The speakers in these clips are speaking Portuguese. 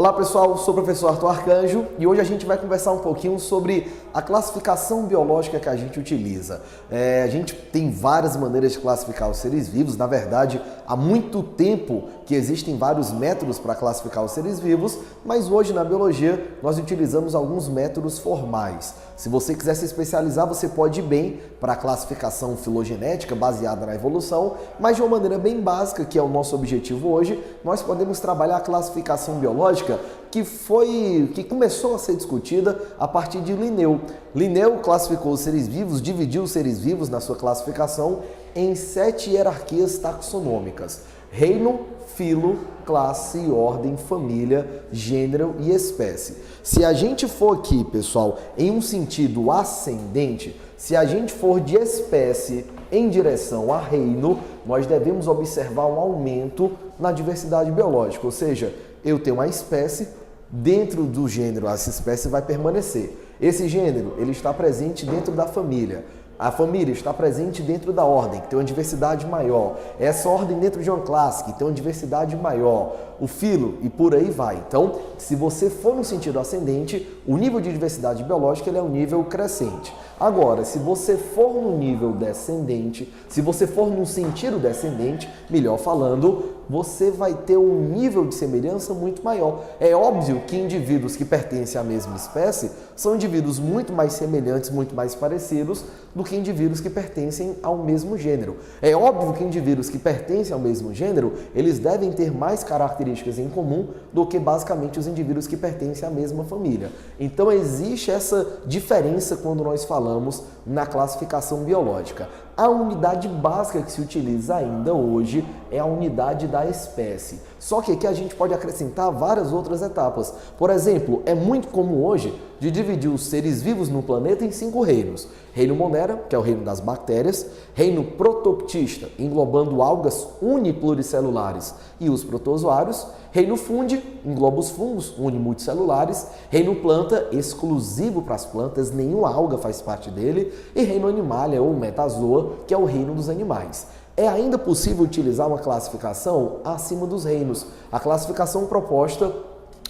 Olá pessoal, sou o professor Arthur Arcanjo e hoje a gente vai conversar um pouquinho sobre a classificação biológica que a gente utiliza. A gente tem várias maneiras de classificar os seres vivos, na verdade há muito tempo que existem vários métodos para classificar os seres vivos, mas hoje na biologia nós utilizamos alguns métodos formais. Se você quiser se especializar, você pode ir bem para a classificação filogenética baseada na evolução, mas de uma maneira bem básica, que é o nosso objetivo hoje, nós podemos trabalhar a classificação biológica que começou a ser discutida a partir de Linneu. Linneu classificou os seres vivos, dividiu os seres vivos na sua classificação em 7 hierarquias taxonômicas: reino, filo, classe, ordem, família, gênero e espécie. Se a gente for aqui, pessoal, em um sentido ascendente, se a gente for de espécie em direção a reino, nós devemos observar um aumento na diversidade biológica, ou seja, eu tenho uma espécie, dentro do gênero essa espécie vai permanecer. Esse gênero ele está presente dentro da família. A família está presente dentro da ordem, que tem uma diversidade maior. Essa ordem dentro de uma classe, que tem uma diversidade maior. O filo e por aí vai. Então, se você for no sentido ascendente, o nível de diversidade biológica ele é um nível crescente. Agora, se você for no nível descendente, se você for no sentido descendente, melhor falando, você vai ter um nível de semelhança muito maior. É óbvio que indivíduos que pertencem à mesma espécie são indivíduos muito mais semelhantes, muito mais parecidos do que indivíduos que pertencem ao mesmo gênero. É óbvio que indivíduos que pertencem ao mesmo gênero, eles devem ter mais características em comum do que basicamente os indivíduos que pertencem à mesma família. Então existe essa diferença quando nós falamos na classificação biológica. A unidade básica que se utiliza ainda hoje é a unidade da espécie. Só que aqui a gente pode acrescentar várias outras etapas. Por exemplo, é muito comum hoje de dividir os seres vivos no planeta em 5 reinos. Reino Monera, que é o reino das bactérias. Reino Protoctista, englobando algas unipluricelulares e os protozoários. Reino Fundi, engloba os fungos unimulticelulares. Reino Planta, exclusivo para as plantas, nenhuma alga faz parte dele. E Reino Animalia ou Metazoa, que é o reino dos animais. É ainda possível utilizar uma classificação acima dos reinos. A classificação proposta,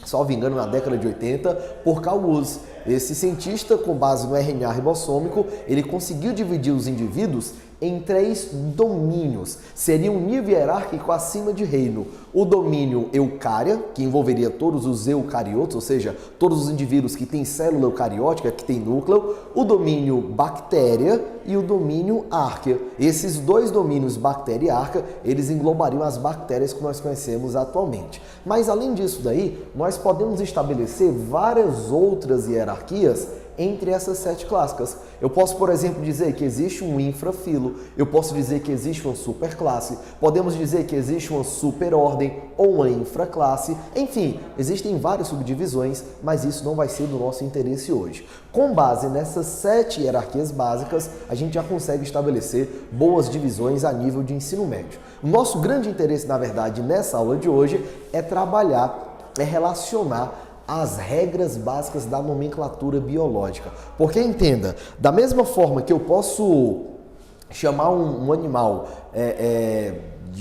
salvo engano, na década de 80, por Carl Woese. Esse cientista, com base no RNA ribossômico, ele conseguiu dividir os indivíduos em 3 domínios. Seria um nível hierárquico acima de reino. O domínio eucária, que envolveria todos os eucariotos, ou seja, todos os indivíduos que têm célula eucariótica, que têm núcleo. O domínio bactéria e o domínio árquea. Esses 2 domínios, bactéria e árquea, eles englobariam as bactérias que nós conhecemos atualmente. Mas além disso daí, nós podemos estabelecer várias outras hierarquias entre essas 7 clássicas. Eu posso, por exemplo, dizer que existe um infrafilo, eu posso dizer que existe uma superclasse, podemos dizer que existe uma superordem ou uma infraclasse, enfim, existem várias subdivisões, mas isso não vai ser do nosso interesse hoje. Com base nessas 7 hierarquias básicas, a gente já consegue estabelecer boas divisões a nível de ensino médio. O nosso grande interesse, na verdade, nessa aula de hoje é relacionar as regras básicas da nomenclatura biológica. Porque entenda, da mesma forma que eu posso chamar um animal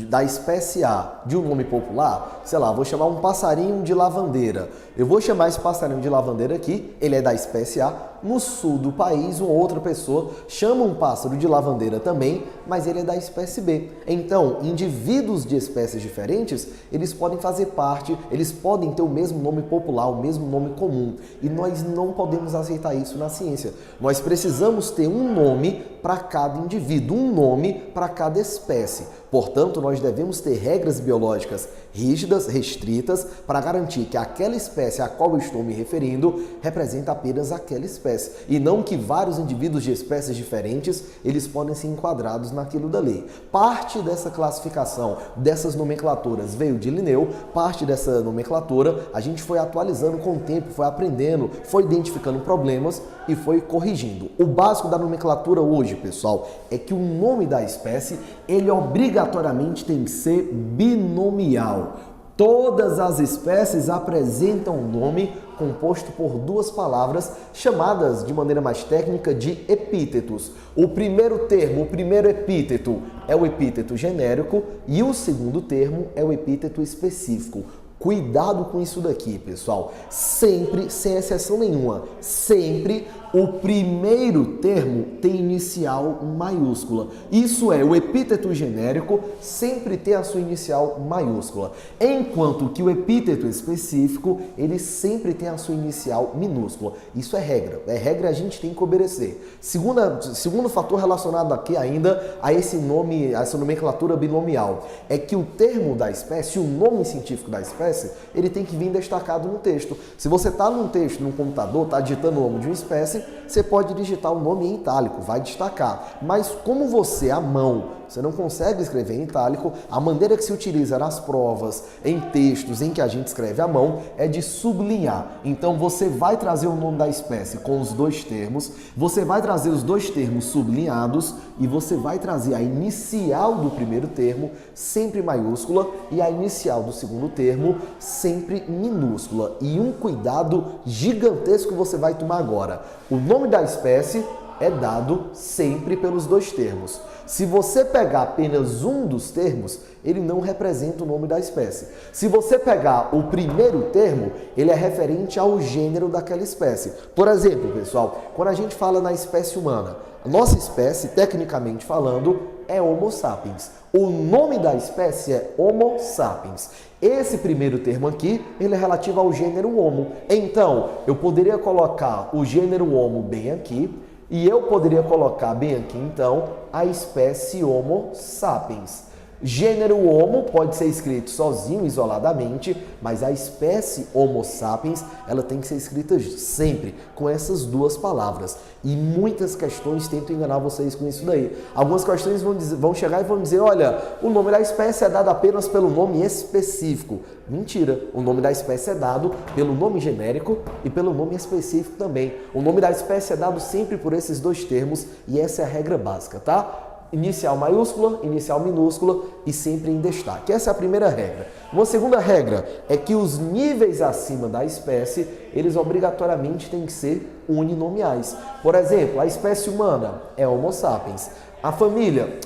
da espécie A de um nome popular, sei lá, vou chamar um passarinho de lavandeira. Eu vou chamar esse passarinho de lavandeira aqui, ele é da espécie A. No sul do país, uma outra pessoa chama um pássaro de lavandeira também, mas ele é da espécie B. Então, indivíduos de espécies diferentes, eles podem fazer parte, eles podem ter o mesmo nome popular, o mesmo nome comum. E nós não podemos aceitar isso na ciência. Nós precisamos ter um nome para cada indivíduo, um nome para cada espécie. Portanto, nós devemos ter regras biológicas rígidas, restritas, para garantir que aquela espécie a qual eu estou me referindo representa apenas aquela espécie. E não que vários indivíduos de espécies diferentes, eles podem ser enquadrados naquilo dali. Parte dessa classificação, dessas nomenclaturas veio de Linneu, parte dessa nomenclatura a gente foi atualizando com o tempo, foi aprendendo, foi identificando problemas e foi corrigindo. O básico da nomenclatura hoje, pessoal, é que o nome da espécie, ele obrigatoriamente tem que ser binomial. Todas as espécies apresentam um nome composto por 2 palavras chamadas de maneira mais técnica de epítetos. O primeiro termo, o primeiro epíteto é o epíteto genérico e o segundo termo é o epíteto específico. Cuidado com isso daqui, pessoal. Sempre, sem exceção nenhuma, sempre o primeiro termo tem inicial maiúscula. Isso é, o epíteto genérico sempre tem a sua inicial maiúscula, enquanto que o epíteto específico, ele sempre tem a sua inicial minúscula. Isso é regra a gente tem que obedecer. Segundo fator relacionado aqui ainda a esse nome, a essa nomenclatura binomial, é que o termo da espécie, o nome científico da espécie, ele tem que vir destacado no texto. Se você está num texto, num computador, está digitando o nome de uma espécie, você pode digitar o nome em itálico, vai destacar. Mas como você, à mão, você não consegue escrever em itálico, a maneira que se utiliza nas provas, em textos em que a gente escreve à mão, é de sublinhar. Então você vai trazer o nome da espécie com os dois termos, você vai trazer os dois termos sublinhados e você vai trazer a inicial do primeiro termo sempre maiúscula e a inicial do segundo termo sempre minúscula. E um cuidado gigantesco que você vai tomar agora. O nome da espécie é dado sempre pelos dois termos. Se você pegar apenas um dos termos, ele não representa o nome da espécie. Se você pegar o primeiro termo, ele é referente ao gênero daquela espécie. Por exemplo, pessoal, quando a gente fala na espécie humana, a nossa espécie, tecnicamente falando, é Homo sapiens. O nome da espécie é Homo sapiens. Esse primeiro termo aqui, ele é relativo ao gênero Homo. Então, eu poderia colocar o gênero Homo bem aqui, e eu poderia colocar bem aqui, então, a espécie Homo sapiens. Gênero Homo pode ser escrito sozinho, isoladamente, mas a espécie Homo sapiens, ela tem que ser escrita sempre com essas duas palavras. E muitas questões tentam enganar vocês com isso daí. Algumas questões vão chegar e vão dizer, olha, o nome da espécie é dado apenas pelo nome específico. Mentira, o nome da espécie é dado pelo nome genérico e pelo nome específico também. O nome da espécie é dado sempre por esses dois termos e essa é a regra básica, tá? Inicial maiúscula, inicial minúscula e sempre em destaque. Essa é a primeira regra. Uma segunda regra é que os níveis acima da espécie, eles obrigatoriamente têm que ser uninomiais. Por exemplo, a espécie humana é Homo sapiens. A família,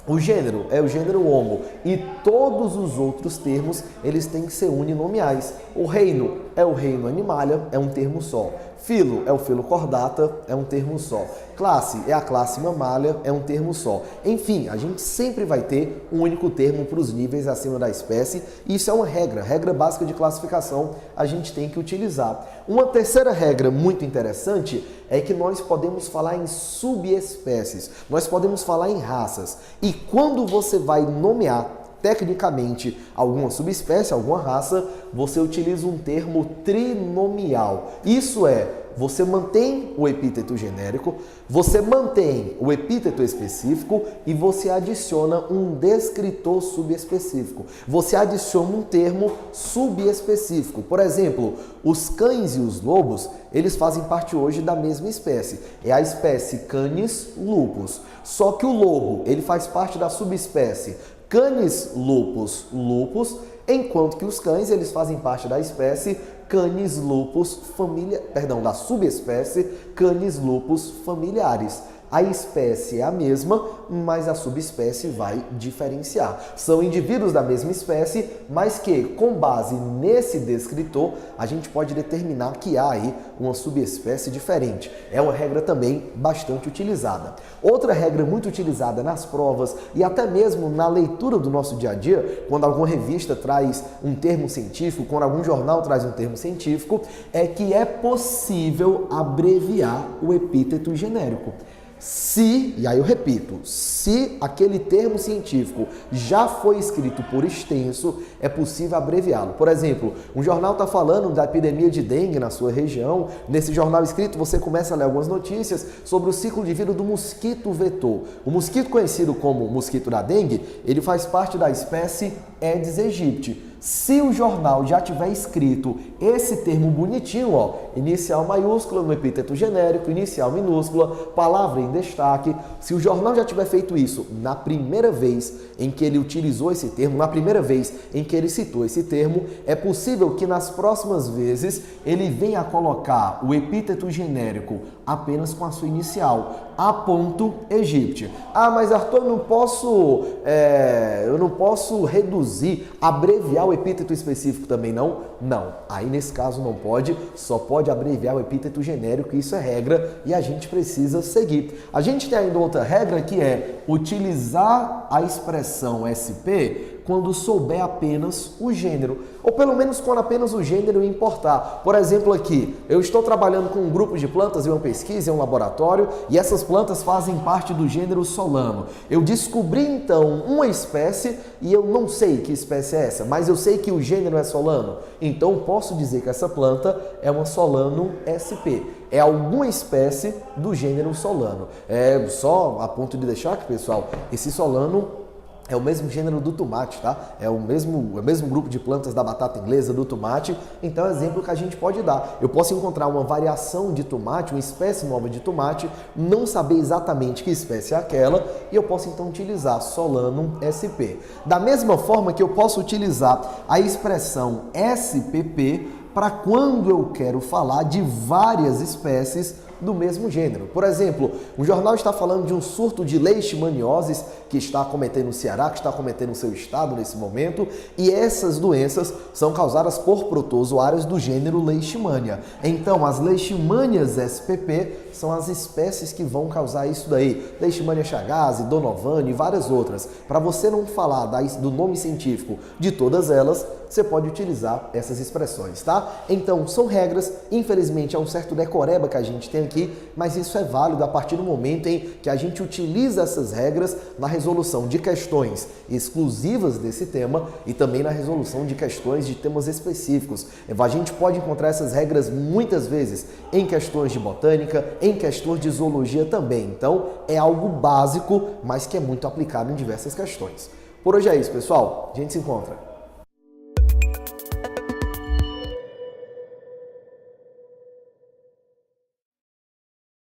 o gênero é o gênero Homo e todos os outros termos, eles têm que ser uninomiais. O reino é o reino animalia, é um termo só. Filo é o filo chordata, é um termo só. Classe é a classe mammalia, é um termo só. Enfim, a gente sempre vai ter um único termo para os níveis acima da espécie. E isso é uma regra básica de classificação, a gente tem que utilizar. Uma terceira regra muito interessante é que nós podemos falar em subespécies, nós podemos falar em raças. E quando você vai nomear tecnicamente alguma subespécie, alguma raça, você utiliza um termo trinomial. Isso é, você mantém o epíteto genérico, você mantém o epíteto específico e você adiciona um descritor subespecífico. Você adiciona um termo subespecífico. Por exemplo, os cães e os lobos, eles fazem parte hoje da mesma espécie. É a espécie Canis lupus. Só que o lobo, ele faz parte da subespécie Canis lupus lupus, enquanto que os cães, eles fazem parte da espécie Canis lupus da subespécie Canis lupus familiaris. A espécie é a mesma, mas a subespécie vai diferenciar. São indivíduos da mesma espécie, mas que, com base nesse descritor, a gente pode determinar que há aí uma subespécie diferente. É uma regra também bastante utilizada. Outra regra muito utilizada nas provas e até mesmo na leitura do nosso dia a dia, quando alguma revista traz um termo científico, quando algum jornal traz um termo científico, é que é possível abreviar o epíteto genérico. E aí eu repito, se aquele termo científico já foi escrito por extenso, é possível abreviá-lo. Por exemplo, um jornal está falando da epidemia de dengue na sua região, nesse jornal escrito você começa a ler algumas notícias sobre o ciclo de vida do mosquito vetor. O mosquito conhecido como mosquito da dengue, ele faz parte da espécie Aedes aegypti. Se o jornal já tiver escrito esse termo bonitinho, ó, inicial maiúscula no epíteto genérico, inicial minúscula, palavra em destaque, se o jornal já tiver feito isso na primeira vez em que ele utilizou esse termo, na primeira vez em que ele citou esse termo, é possível que nas próximas vezes ele venha a colocar o epíteto genérico apenas com a sua inicial. A.Egypti. Ah, mas Arthur, eu não posso reduzir, abreviar o epíteto específico também não? Não, aí nesse caso não pode, só pode abreviar o epíteto genérico, isso é regra e a gente precisa seguir. A gente tem ainda outra regra que é utilizar a expressão SP quando souber apenas o gênero, ou pelo menos quando apenas o gênero importar. Por exemplo, aqui, eu estou trabalhando com um grupo de plantas em uma pesquisa, em um laboratório, e essas plantas fazem parte do gênero Solano. Eu descobri, então, uma espécie e eu não sei que espécie é essa, mas eu sei que o gênero é Solano. Então, posso dizer que essa planta é uma Solano SP. É alguma espécie do gênero Solano. É só a ponto de deixar aqui, pessoal, esse Solano é o mesmo gênero do tomate, tá? É o mesmo grupo de plantas da batata inglesa, do tomate. Então é um exemplo que a gente pode dar. Eu posso encontrar uma variação de tomate, uma espécie nova de tomate, não saber exatamente que espécie é aquela, e eu posso então utilizar Solano SP. Da mesma forma que eu posso utilizar a expressão SPP para quando eu quero falar de várias espécies do mesmo gênero. Por exemplo, um jornal está falando de um surto de leishmanioses que está acometendo o Ceará, que está acometendo o seu estado nesse momento, e essas doenças são causadas por protozoários do gênero Leishmania. Então, as Leishmanias SPP são as espécies que vão causar isso daí. Leishmania chagas, Donovani e várias outras. Para você não falar do nome científico de todas elas, você pode utilizar essas expressões, tá? Então, são regras, infelizmente é um certo decoreba que a gente tem aqui, mas isso é válido a partir do momento em que a gente utiliza essas regras na resolução de questões exclusivas desse tema e também na resolução de questões de temas específicos. A gente pode encontrar essas regras muitas vezes em questões de botânica, em questões de zoologia também. Então, é algo básico, mas que é muito aplicado em diversas questões. Por hoje é isso, pessoal. A gente se encontra.